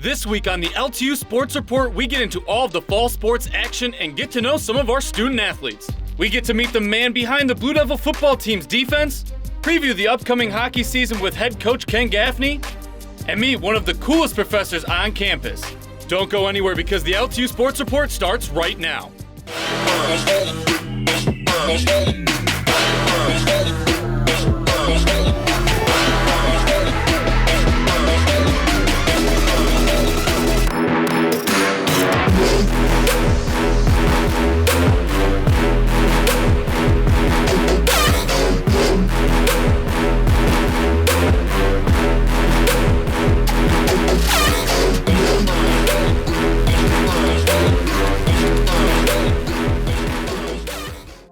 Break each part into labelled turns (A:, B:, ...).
A: This week on the LTU Sports Report, we get into all of the fall sports action and get to know some of our student athletes. We get to meet the man behind the Blue Devil football team's defense, preview the upcoming hockey season with head coach Ken Gaffney, and meet one of the coolest professors on campus. Don't go anywhere because the LTU Sports Report starts right now.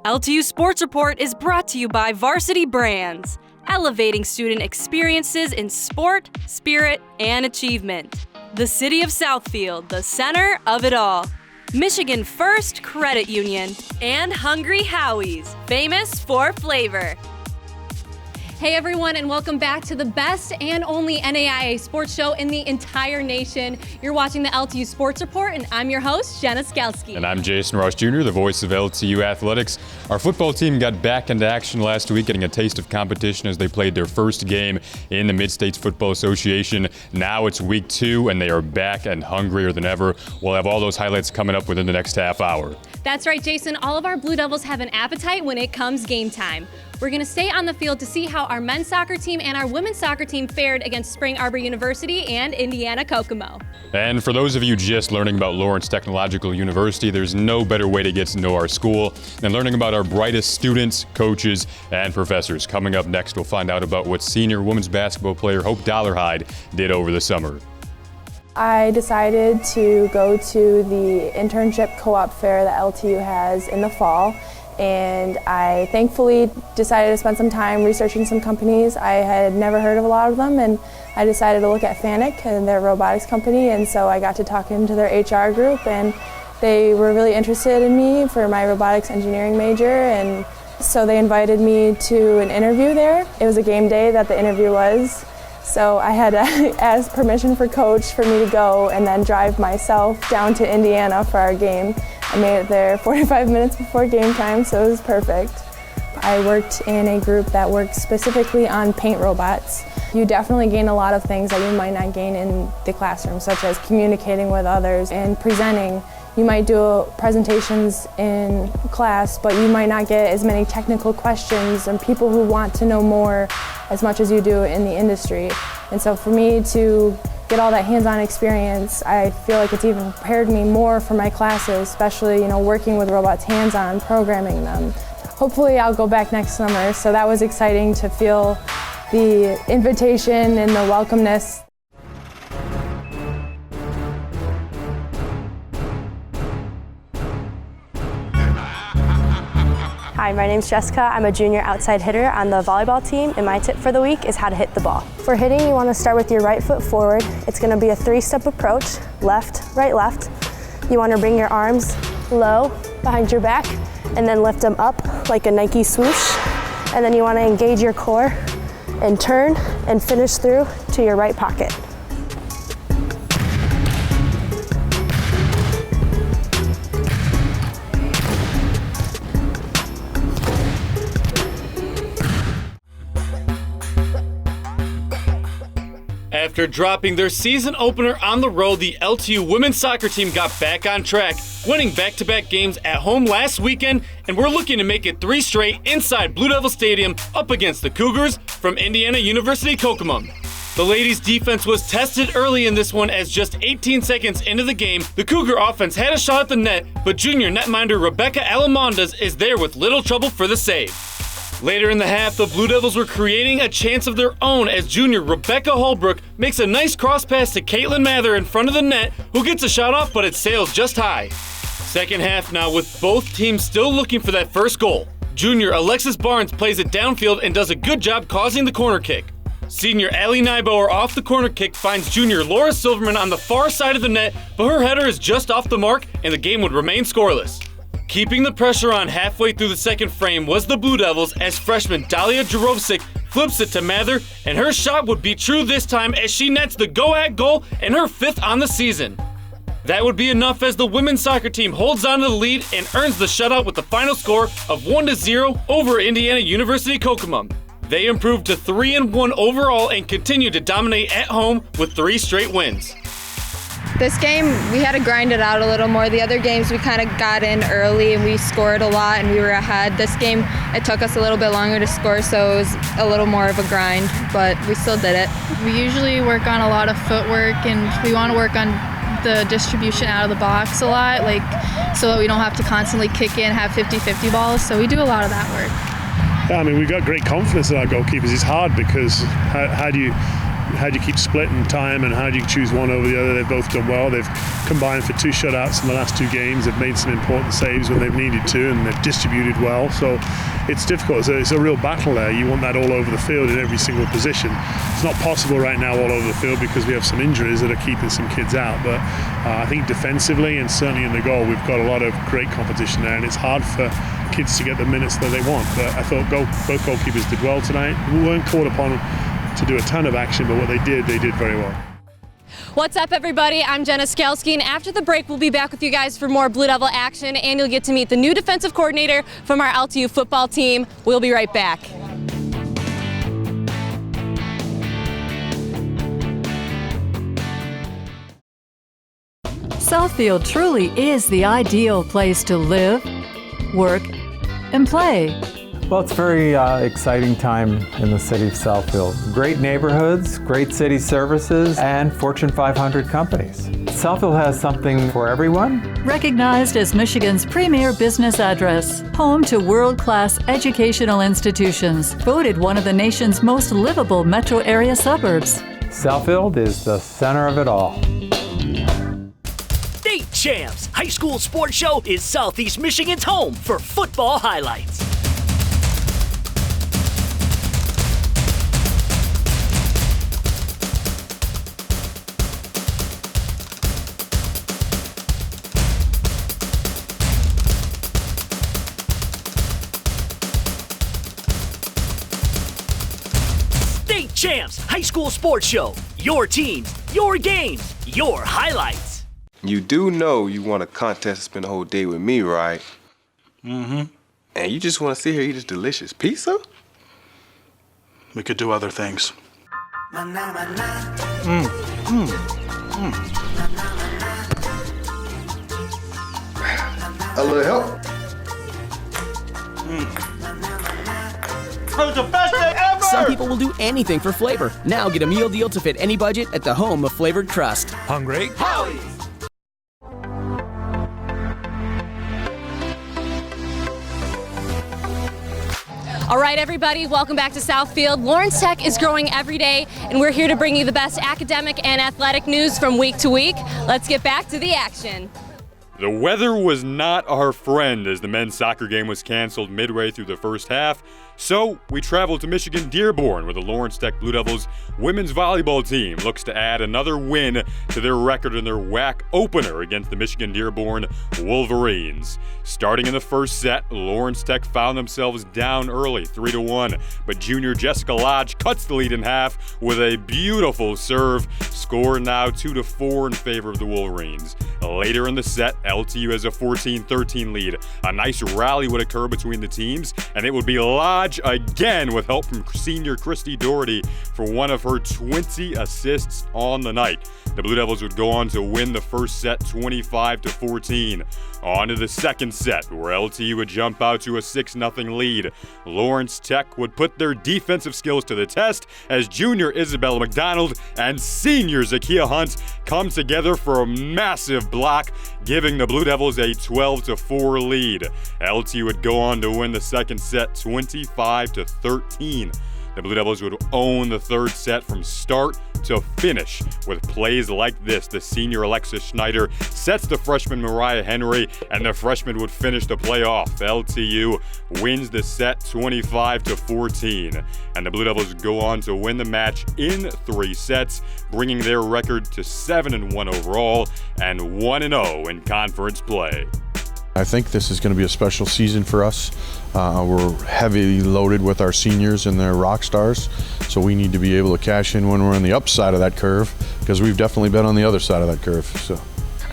B: LTU Sports Report is brought to you by Varsity Brands, elevating student experiences in sport, spirit, and achievement. The City of Southfield, the center of it all. Michigan First Credit Union, and Hungry Howie's, famous for flavor.
C: Hey everyone, and welcome back to the best and only NAIA sports show in the entire nation. You're watching the LTU Sports Report, and I'm your host, Jenna Skalski.
D: And I'm Jason Ross Jr., the voice of LTU Athletics. Our football team got back into action last week, getting a taste of competition as they played their first game in the Mid-States Football Association. Now it's week 2, and they are back and hungrier than ever. We'll have all those highlights coming up within the next half hour.
C: That's right, Jason. All of our Blue Devils have an appetite when it comes game time. We're going to stay on the field to see how our men's soccer team and our women's soccer team fared against Spring Arbor University and Indiana Kokomo.
D: And for those of you just learning about Lawrence Technological University, there's no better way to get to know our school than learning about our brightest students, coaches, and professors. Coming up next, we'll find out about what senior women's basketball player Hope Dollarhide did over the summer.
E: I decided to go to the internship co-op fair that LTU has in the fall, and I thankfully decided to spend some time researching some companies. I had never heard of a lot of them, and I decided to look at Fanuc and their robotics company, and so I got to talk into their HR group, and they were really interested in me for my robotics engineering major, and so they invited me to an interview there. It was a game day that the interview was. So I had to ask permission for Coach for me to go and then drive myself down to Indiana for our game. I made it there 45 minutes before game time, so it was perfect. I worked in a group that worked specifically on paint robots. You definitely gain a lot of things that you might not gain in the classroom, such as communicating with others and presenting. You might do presentations in class, but you might not get as many technical questions and people who want to know more as much as you do in the industry. And so for me to get all that hands-on experience, I feel like it's even prepared me more for my classes, especially, working with robots hands-on, programming them. Hopefully I'll go back next summer, so that was exciting to feel the invitation and the welcomeness.
F: Hi, my name's Jessica. I'm a junior outside hitter on the volleyball team, and my tip for the week is how to hit the ball. For hitting, you want to start with your right foot forward. It's going to be a 3-step approach, left, right, left. You want to bring your arms low behind your back and then lift them up like a Nike swoosh. And then you want to engage your core and turn and finish through to your right pocket.
A: After dropping their season opener on the road, the LTU women's soccer team got back on track, winning back-to-back games at home last weekend, and we're looking to make it 3 straight inside Blue Devil Stadium up against the Cougars from Indiana University Kokomo. The ladies' defense was tested early in this one as just 18 seconds into the game, the Cougar offense had a shot at the net, but junior netminder Rebecca Alamondas is there with little trouble for the save. Later in the half, the Blue Devils were creating a chance of their own as junior Rebecca Holbrook makes a nice cross pass to Caitlin Mather in front of the net, who gets a shot off, but it sails just high. Second half now, with both teams still looking for that first goal. Junior Alexis Barnes plays it downfield and does a good job causing the corner kick. Senior Allie Nybauer off the corner kick finds junior Laura Silverman on the far side of the net, but her header is just off the mark and the game would remain scoreless. Keeping the pressure on halfway through the second frame was the Blue Devils as freshman Dalia Jarovsik flips it to Mather, and her shot would be true this time as she nets the go-ahead goal and her 5th on the season. That would be enough as the women's soccer team holds on to the lead and earns the shutout with the final score of 1-0 over Indiana University Kokomo. They improved to 3-1 overall and continue to dominate at home with 3 straight wins.
G: This game, we had to grind it out a little more. The other games, we kind of got in early and we scored a lot and we were ahead. This game, it took us a little bit longer to score, so it was a little more of a grind, but we still did it.
H: We usually work on a lot of footwork, and we want to work on the distribution out of the box a lot, so that we don't have to constantly kick in, have 50-50 balls, so we do a lot of that work.
I: Yeah, I mean, we've got great confidence in our goalkeepers. It's hard because how do you keep splitting time, and how do you choose one over the other? They've both done well. They've combined for 2 shutouts in the last 2 games. They've made some important saves when they've needed to, and they've distributed well. So it's difficult. It's a real battle there. You want that all over the field in every single position. It's not possible right now all over the field because we have some injuries that are keeping some kids out. But I think defensively and certainly in the goal, we've got a lot of great competition there, and it's hard for kids to get the minutes that they want. But I thought both goalkeepers did well tonight. We weren't called upon to do a ton of action, but what they did very well.
B: What's up, everybody? I'm Jenna Skalski, and after the break, we'll be back with you guys for more Blue Devil action, and you'll get to meet the new defensive coordinator from our LTU football team. We'll be right back.
J: Southfield truly is the ideal place to live, work, and play.
K: Well, it's a very exciting time in the city of Southfield. Great neighborhoods, great city services, and Fortune 500 companies. Southfield has something for everyone.
J: Recognized as Michigan's premier business address, home to world-class educational institutions, voted one of the nation's most livable metro area suburbs.
K: Southfield is the center of it all.
L: State Champs High School Sports Show is Southeast Michigan's home for football highlights. State Champs High School Sports Show. Your teams, your games, your highlights.
M: You do know you want a contest to spend the whole day with me, right?
N: Mm-hmm.
M: And you just want to sit here and eat this delicious pizza?
N: We could do other things.
M: A little help?
L: That was the best day ever!
O: Some people will do anything for flavor. Now get a meal deal to fit any budget at the home of flavored crust.
N: Hungry?
L: Howie's!
B: All right, everybody, welcome back to Southfield. Lawrence Tech is growing every day, and we're here to bring you the best academic and athletic news from week to week. Let's get back to the action.
D: The weather was not our friend as the men's soccer game was canceled midway through the first half. So we traveled to Michigan Dearborn, where the Lawrence Tech Blue Devils women's volleyball team looks to add another win to their record in their WAC opener against the Michigan Dearborn Wolverines. Starting in the first set, Lawrence Tech found themselves down early, 3-1, but junior Jessica Lodge cuts the lead in half with a beautiful serve. Score now 2-4 in favor of the Wolverines. Later in the set, LTU has a 14-13 lead. A nice rally would occur between the teams, and it would be Lodge again with help from senior Christy Doherty for one of her 20 assists on the night. The Blue Devils would go on to win the first set 25-14. On to the second set, where LTU would jump out to a 6-0 lead. Lawrence Tech would put their defensive skills to the test as junior Isabella McDonald and senior Zakiya Hunt come together for a massive block, giving the Blue Devils a 12-4 lead. LTU would go on to win the second set 25-13. The Blue Devils would own the third set from start to finish with plays like this. The senior Alexis Schneider sets the freshman Mariah Henry, and the freshman would finish the play off. LTU wins the set 25-14, and the Blue Devils go on to win the match in 3 sets, bringing their record to 7-1 overall and 1-0 in conference play.
P: I think this is going to be a special season for us. We're heavily loaded with our seniors and their rock stars, so we need to be able to cash in when we're on the upside of that curve, because we've definitely been on the other side of that curve. So,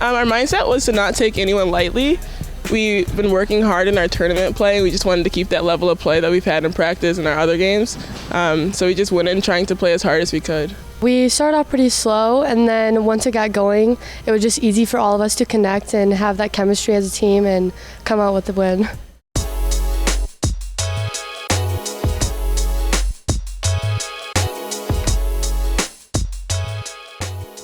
Q: our mindset was to not take anyone lightly. We've been working hard in our tournament play. We just wanted to keep that level of play that we've had in practice in our other games. So we just went in trying to play as hard as we could.
F: We started off pretty slow, and then once it got going, it was just easy for all of us to connect and have that chemistry as a team and come out with the win.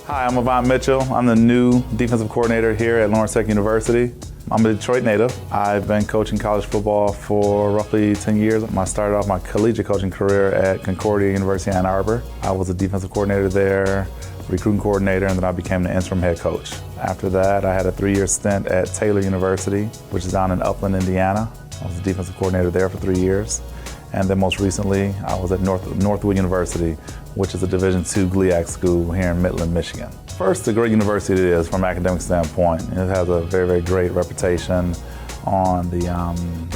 R: Hi, I'm Avant Mitchell. I'm the new defensive coordinator here at Lawrence Tech University. I'm a Detroit native. I've been coaching college football for roughly 10 years. I started off my collegiate coaching career at Concordia University, Ann Arbor. I was a defensive coordinator there, recruiting coordinator, and then I became the interim head coach. After that, I had a 3-year stint at Taylor University, which is down in Upland, Indiana. I was a defensive coordinator there for 3 years. And then most recently, I was at Northwood University, which is a Division II GLIAC school here in Midland, Michigan. First, a great university it is from an academic standpoint. It has a very, very great reputation on the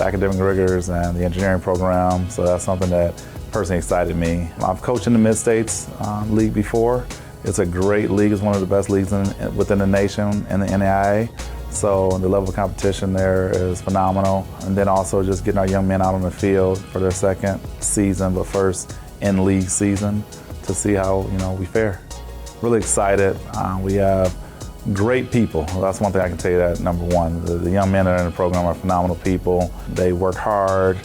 R: academic rigors and the engineering program, so that's something that personally excited me. I've coached in the Mid-States League before. It's a great league. It's one of the best leagues within the nation in the NAIA. So the level of competition there is phenomenal. And then also just getting our young men out on the field for their second season, but first in-league season, to see how we fare. Really excited. We have great people. That's one thing I can tell you, that number one. The young men that are in the program are phenomenal people. They work hard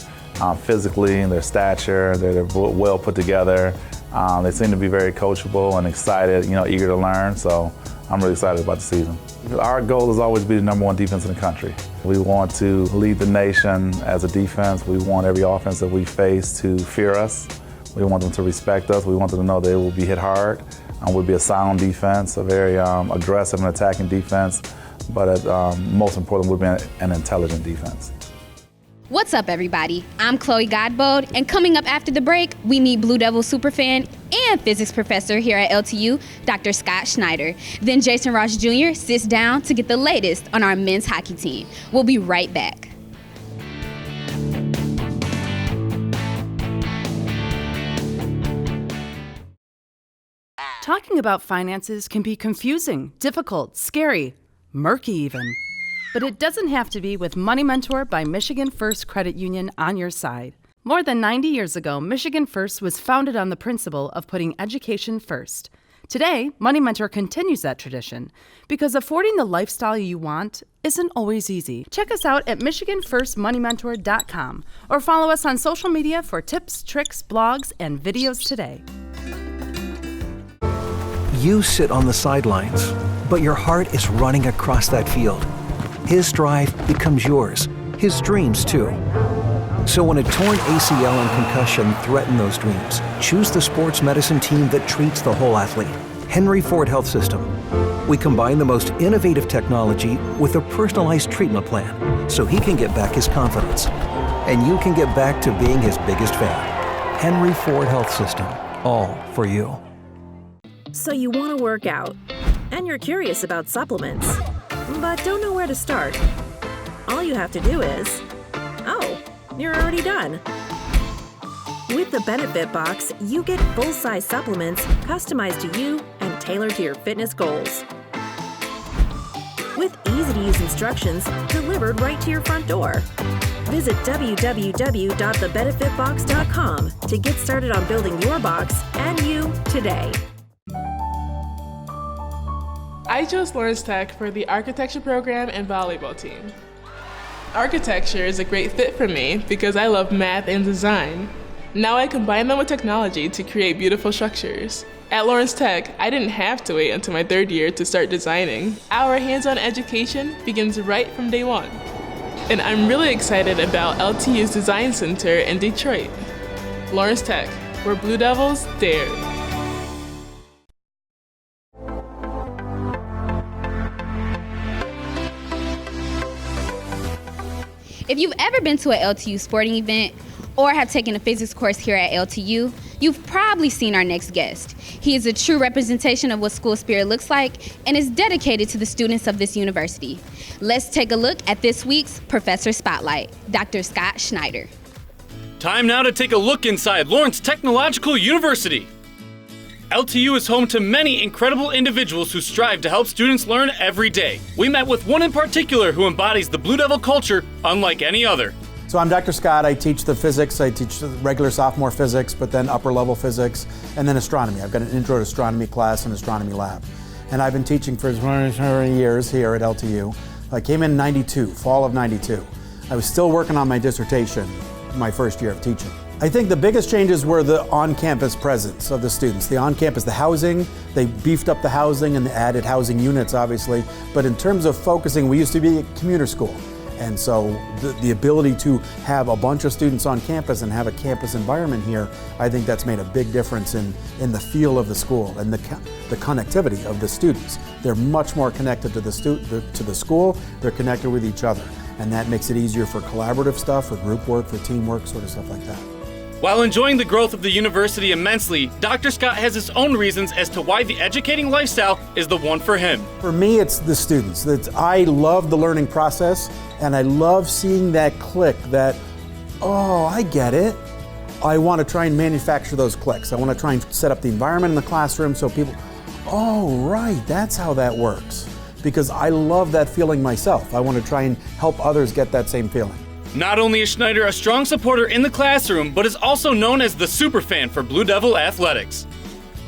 R: physically, their stature, they're well put together. They seem to be very coachable and excited, eager to learn. So I'm really excited about the season. Our goal is always to be the number one defense in the country. We want to lead the nation as a defense. We want every offense that we face to fear us. We want them to respect us. We want them to know they will be hit hard. We'll be a sound defense, a very aggressive and attacking defense, but most important, we'll be an intelligent defense.
S: What's up, everybody? I'm Chloe Godbold, and coming up after the break, we meet Blue Devil superfan and physics professor here at LTU, Dr. Scott Schneider. Then Jason Ross Jr. sits down to get the latest on our men's hockey team. We'll be right back.
T: Talking about finances can be confusing, difficult, scary, murky even. But it doesn't have to be with Money Mentor by Michigan First Credit Union on your side. More than 90 years ago, Michigan First was founded on the principle of putting education first. Today, Money Mentor continues that tradition because affording the lifestyle you want isn't always easy. Check us out at MichiganFirstMoneyMentor.com or follow us on social media for tips, tricks, blogs, and videos today.
U: You sit on the sidelines, but your heart is running across that field. His drive becomes yours, his dreams too. So when a torn ACL and concussion threaten those dreams, choose the sports medicine team that treats the whole athlete. Henry Ford Health System. We combine the most innovative technology with a personalized treatment plan so he can get back his confidence. And you can get back to being his biggest fan. Henry Ford Health System. All for you.
V: So you want to work out, and you're curious about supplements, but don't know where to start. All you have to do is, you're already done. With the Benefit Box, you get full-size supplements customized to you and tailored to your fitness goals. With easy-to-use instructions delivered right to your front door. Visit www.thebenefitbox.com to get started on building your box and you today.
Q: I chose Lawrence Tech for the architecture program and volleyball team. Architecture is a great fit for me because I love math and design. Now I combine them with technology to create beautiful structures. At Lawrence Tech, I didn't have to wait until my third year to start designing. Our hands-on education begins right from day one. And I'm really excited about LTU's Design Center in Detroit. Lawrence Tech, where Blue Devils dare.
S: If you've ever been to an LTU sporting event or have taken a physics course here at LTU, You've probably seen our next guest. He is a true representation of what school spirit looks like and is dedicated to the students of this university. Let's take a look at this week's Professor Spotlight, Dr. Scott Schneider.
A: Time now to take a look inside Lawrence Technological University. LTU is home to many incredible individuals who strive to help students learn every day. We met with one in particular who embodies the Blue Devil culture unlike any other.
C: So I'm Dr. Scott. I teach the physics. I teach the regular sophomore physics, but then upper level physics, and then astronomy. I've got an intro to astronomy class and astronomy lab. And I've been teaching for 20 years here at LTU. I came in 92, fall of 92. I was still working on my dissertation my first year of teaching. I think the biggest changes were the on-campus presence of the students. The on-campus, the housing, they beefed up the housing and added housing units, obviously. But in terms of focusing, we used to be a commuter school. And so the ability to have a bunch of students on campus and have a campus environment here, I think that's made a big difference in the feel of the school and the connectivity of the students. They're much more connected to the school, they're connected with each other. And that makes it easier for collaborative stuff, for group work, for teamwork, sort of stuff like that.
A: While enjoying the growth of the university immensely, Dr. Scott has his own reasons as to why the educating lifestyle is the one for him.
C: For me, it's the students. I love the learning process, and I love seeing that click that, oh, I get it. I want to try and manufacture those clicks. I want to try and set up the environment in the classroom so people, oh, right, that's how that works. Because I love that feeling myself. I want to try and help others get that same feeling.
A: Not only is Schneider a strong supporter in the classroom, but is also known as the superfan for Blue Devil athletics.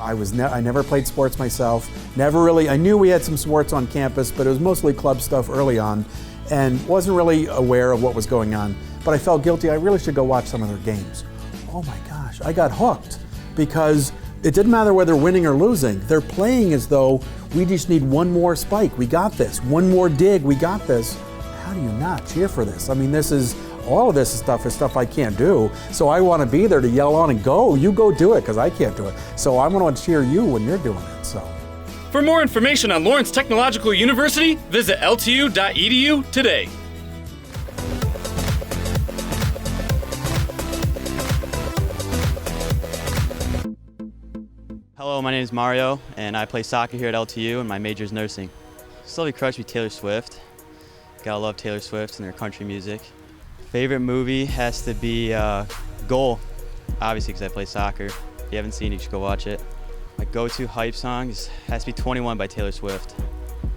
C: I never played sports myself. I knew we had some sports on campus, but it was mostly club stuff early on, and wasn't really aware of what was going on. But I felt guilty. I really should go watch some of their games. Oh my gosh, I got hooked because it didn't matter whether winning or losing. They're playing as though we just need one more spike. We got this. One more dig. We got this. How do you not cheer for this? I mean, all of this stuff is stuff I can't do. So I want to be there to yell on and go. You go do it because I can't do it. So I'm going to cheer you when you're doing it. So.
A: For more information on Lawrence Technological University, visit ltu.edu today.
E: Hello, my name is Mario, and I play soccer here at LTU, and my major is nursing. Celebrity crush be Taylor Swift. Gotta love Taylor Swift and her country music. Favorite movie has to be Goal, obviously because I play soccer. If you haven't seen it, you should go watch it. My go-to hype song has to be 21 by Taylor Swift.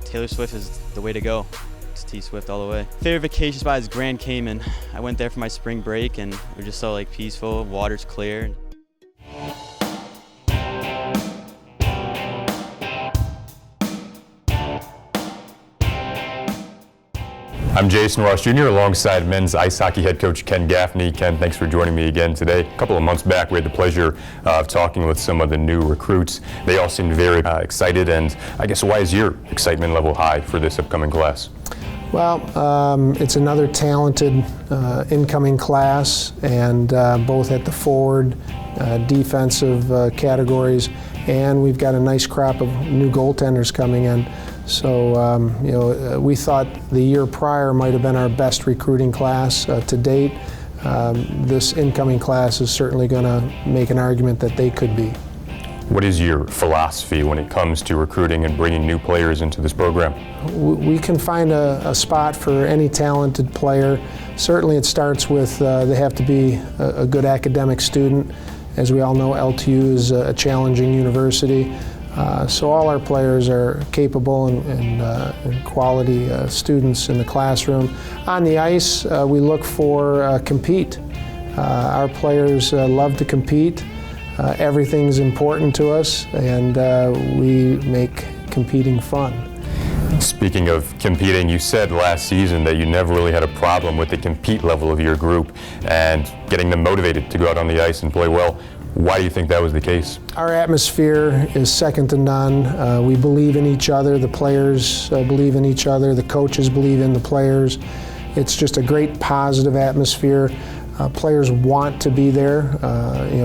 E: Taylor Swift is the way to go. It's T Swift all the way. Favorite vacation spot is Grand Cayman. I went there for my spring break and it was just so peaceful, water's clear.
D: I'm Jason Ross Jr. alongside men's ice hockey head coach Ken Gaffney. Ken, thanks for joining me again today. A couple of months back, we had the pleasure of talking with some of the new recruits. They all seemed very excited, and I guess why is your excitement level high for this upcoming class?
W: Well, it's another talented incoming class, and both at the forward, defensive categories, and we've got a nice crop of new goaltenders coming in. So, we thought the year prior might have been our best recruiting class to date. This incoming class is certainly going to make an argument that they could be.
D: What is your philosophy when it comes to recruiting and bringing new players into this program?
W: We can find a spot for any talented player. Certainly it starts with they have to be a good academic student. As we all know, LTU is a challenging university. So all our players are capable and quality students in the classroom. On the ice, we look for compete. Our players love to compete. Everything's important to us, and we make competing fun.
D: Speaking of competing, you said last season that you never really had a problem with the compete level of your group and getting them motivated to go out on the ice and play well. Why do you think that was the case?
W: Our atmosphere is second to none. We believe in each other. The players believe in each other. The coaches believe in the players. It's just a great positive atmosphere. Players want to be there.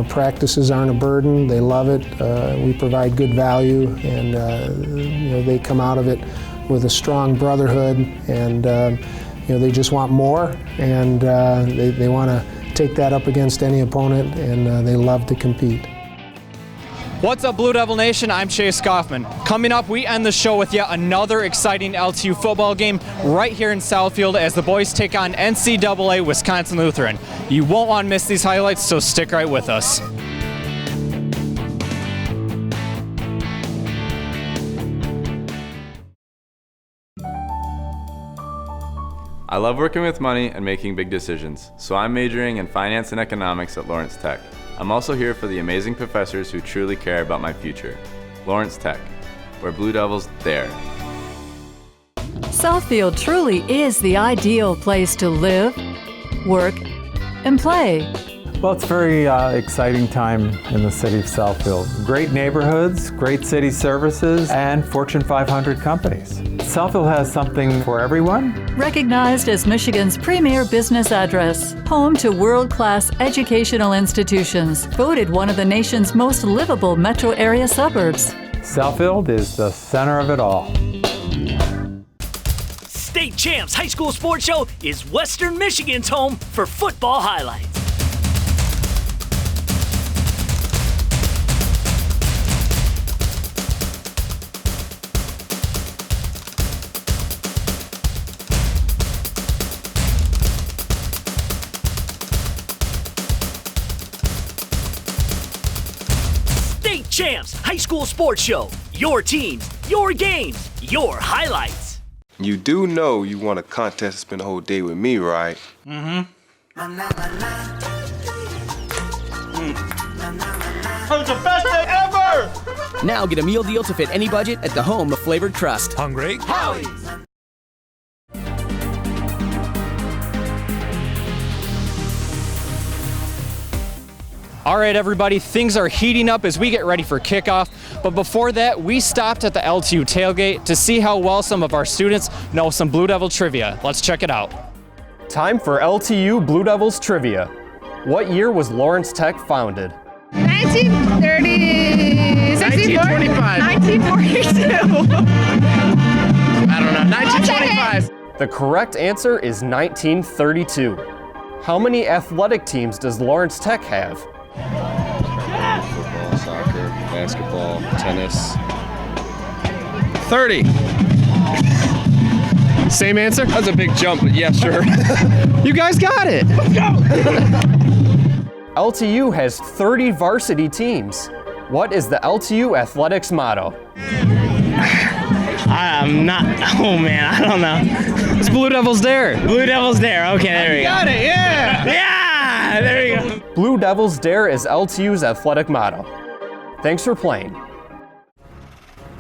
W: Practices aren't a burden. They love it. We provide good value, and they come out of it with a strong brotherhood, and they just want more, and they want to take that up against any opponent, and they love to compete.
G: What's up, Blue Devil Nation? I'm Chase Kaufman. Coming up, we end the show with yet another exciting LTU football game right here in Southfield as the boys take on NCAA Wisconsin Lutheran. You won't want to miss these highlights, so stick right with us.
H: I love working with money and making big decisions, so I'm majoring in finance and economics at Lawrence Tech. I'm also here for the amazing professors who truly care about my future. Lawrence Tech, where Blue Devils dare.
J: Southfield truly is the ideal place to live, work, and play.
K: Well, it's a very exciting time in the city of Southfield. Great neighborhoods, great city services, and Fortune 500 companies. Southfield has something for everyone.
J: Recognized as Michigan's premier business address, home to world-class educational institutions, voted one of the nation's most livable metro area suburbs.
K: Southfield is the center of it all.
L: State Champs High School Sports Show is Western Michigan's home for football highlights. State Champs High School Sports Show. Your teams, your games, your highlights.
M: You do know you want a contest to spend the whole day with me, right?
N: Mm-hmm.
I: That was the best day ever!
O: Now get a meal deal to fit any budget at the home of flavored crust.
I: Hungry?
O: Howie's!
G: All right, everybody, things are heating up as we get ready for kickoff. But before that, we stopped at the LTU tailgate to see how well some of our students know some Blue Devil trivia. Let's check it out. Time for LTU Blue Devils trivia. What year was Lawrence Tech founded?
X: 1930, 1925. 1942.
I: I don't know, 1925.
G: The correct answer is 1932. How many athletic teams does Lawrence Tech have?
Y: Football, soccer, basketball, tennis.
I: 30.
G: Same answer?
Y: That's a big jump, but yeah, sure.
G: You guys got it.
I: Let's go.
G: LTU has 30 varsity teams. What is the LTU athletics motto?
X: I'm not, oh man, I don't know.
G: It's Blue Devils Dare.
X: Blue Devils Dare, okay, there we go.
I: Got it, yeah.
X: Yeah, there we go.
G: Blue Devils Dare is LTU's athletic motto. Thanks for playing.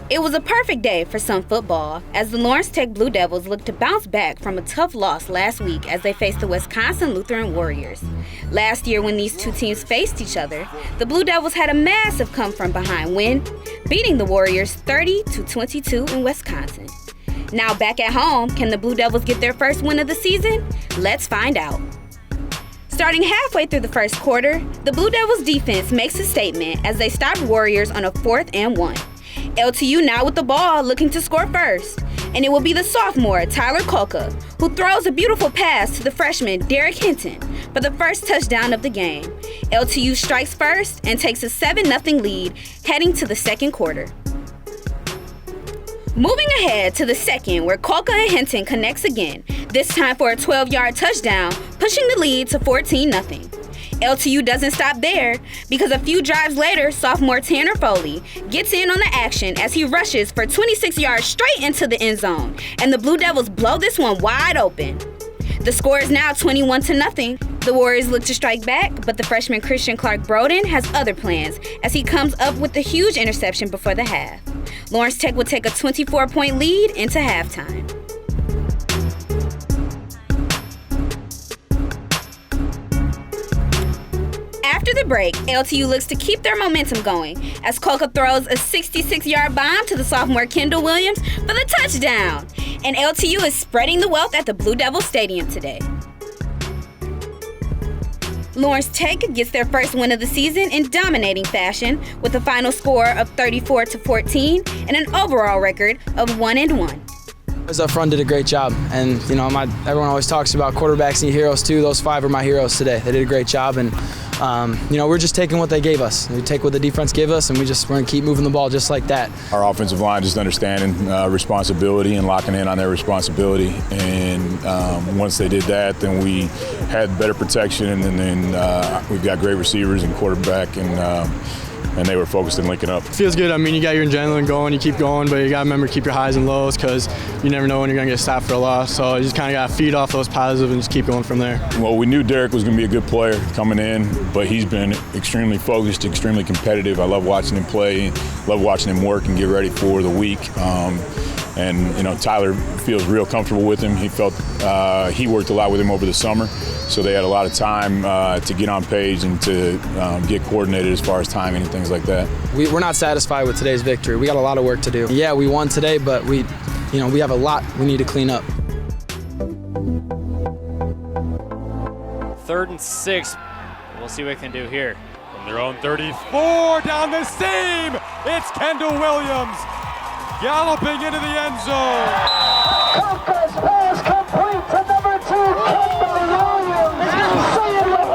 S: It was a perfect day for some football, as the Lawrence Tech Blue Devils looked to bounce back from a tough loss last week as they faced the Wisconsin Lutheran Warriors. Last year, when these two teams faced each other, the Blue Devils had a massive come-from-behind win, beating the Warriors 30-22 in Wisconsin. Now back at home, can the Blue Devils get their first win of the season? Let's find out. Starting halfway through the first quarter, the Blue Devils defense makes a statement as they stopped Warriors on a 4th and 1. LTU now with the ball, looking to score first. And it will be the sophomore, Tyler Kolka, who throws a beautiful pass to the freshman, Derek Hinton, for the first touchdown of the game. LTU strikes first and takes a 7-0 lead, heading to the second quarter. Moving ahead to the second, where Kolka and Hinton connects again, this time for a 12-yard touchdown, pushing the lead to 14-0. LTU doesn't stop there, because a few drives later, sophomore Tanner Foley gets in on the action as he rushes for 26 yards straight into the end zone, and the Blue Devils blow this one wide open. The score is now 21-0. The Warriors look to strike back, but the freshman Christian Clark Broden has other plans as he comes up with a huge interception before the half. Lawrence Tech will take a 24-point lead into halftime. After the break, LTU looks to keep their momentum going as Kolka throws a 66-yard bomb to the sophomore Kendall Williams for the touchdown. And LTU is spreading the wealth at the Blue Devil Stadium today. Lawrence Tech gets their first win of the season in dominating fashion with a final score of 34-14 and an overall record of 1-1.
Z: Up front did a great job, and everyone always talks about quarterbacks need heroes too. Those 5 are my heroes today. They did a great job, and We're just taking what they gave us. We take what the defense gave us, and we're going to keep moving the ball just like that.
B: Our offensive line just understanding responsibility and locking in on their responsibility. And once they did that, then we had better protection, and then we've got great receivers and quarterback, and they were focused and linking up.
F: It feels good. I mean, you got your adrenaline going, you keep going, but you got to remember to keep your highs and lows because you never know when you're going to get stopped for a loss. So you just kind of got to feed off those positives and just keep going from there.
B: Well, we knew Derek was going to be a good player coming in, but he's been extremely focused, extremely competitive. I love watching him play, love watching him work and get ready for the week. And Tyler feels real comfortable with him. He felt he worked a lot with him over the summer, so they had a lot of time to get on page and to get coordinated as far as timing and things like that.
Z: We're not satisfied with today's victory. We got a lot of work to do. Yeah, we won today, but we have a lot we need to clean up.
G: 3rd and 6. We'll see what we can do here.
D: From their own 34 down the seam, it's Kendall Williams galloping into the end zone.
I: Conquest pass complete to number 2, Kendall Williams. Say it with me.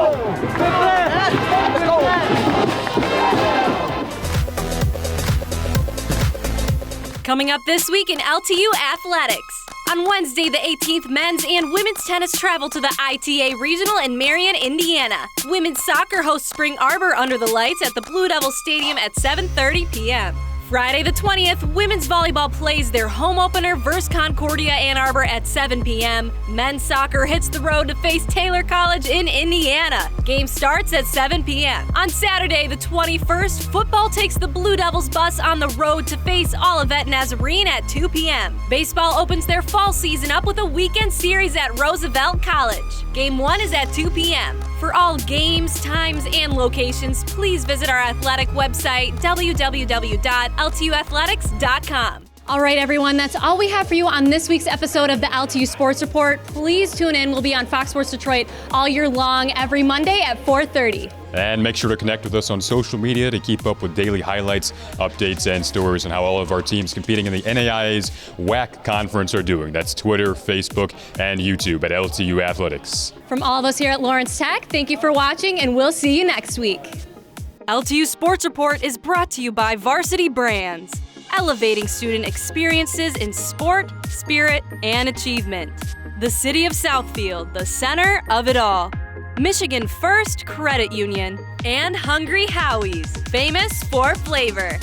P: Coming up this week in LTU Athletics. On Wednesday, the 18th, men's and women's tennis travel to the ITA Regional in Marion, Indiana. Women's soccer hosts Spring Arbor under the lights at the Blue Devil Stadium at 7:30 p.m. Friday the 20th, women's volleyball plays their home opener versus Concordia Ann Arbor at 7 p.m. Men's soccer hits the road to face Taylor College in Indiana. Game starts at 7 p.m. On Saturday the 21st, football takes the Blue Devils bus on the road to face Olivet Nazarene at 2 p.m. Baseball opens their fall season up with a weekend series at Roosevelt College. Game 1 is at 2 p.m. For all games, times, and locations, please visit our athletic website, www.ltuathletics.com. All right, everyone, that's all we have for you on this week's episode of the LTU Sports Report. Please tune in. We'll be on Fox Sports Detroit all year long, every Monday at 4:30.
D: And make sure to connect with us on social media to keep up with daily highlights, updates, and stories on how all of our teams competing in the NAIA's WAC Conference are doing. That's Twitter, Facebook, and YouTube at LTU Athletics.
P: From all of us here at Lawrence Tech, thank you for watching, and we'll see you next week. LTU Sports Report is brought to you by Varsity Brands, elevating student experiences in sport, spirit, and achievement. The City of Southfield, the center of it all. Michigan First Credit Union, and Hungry Howie's, famous for flavor.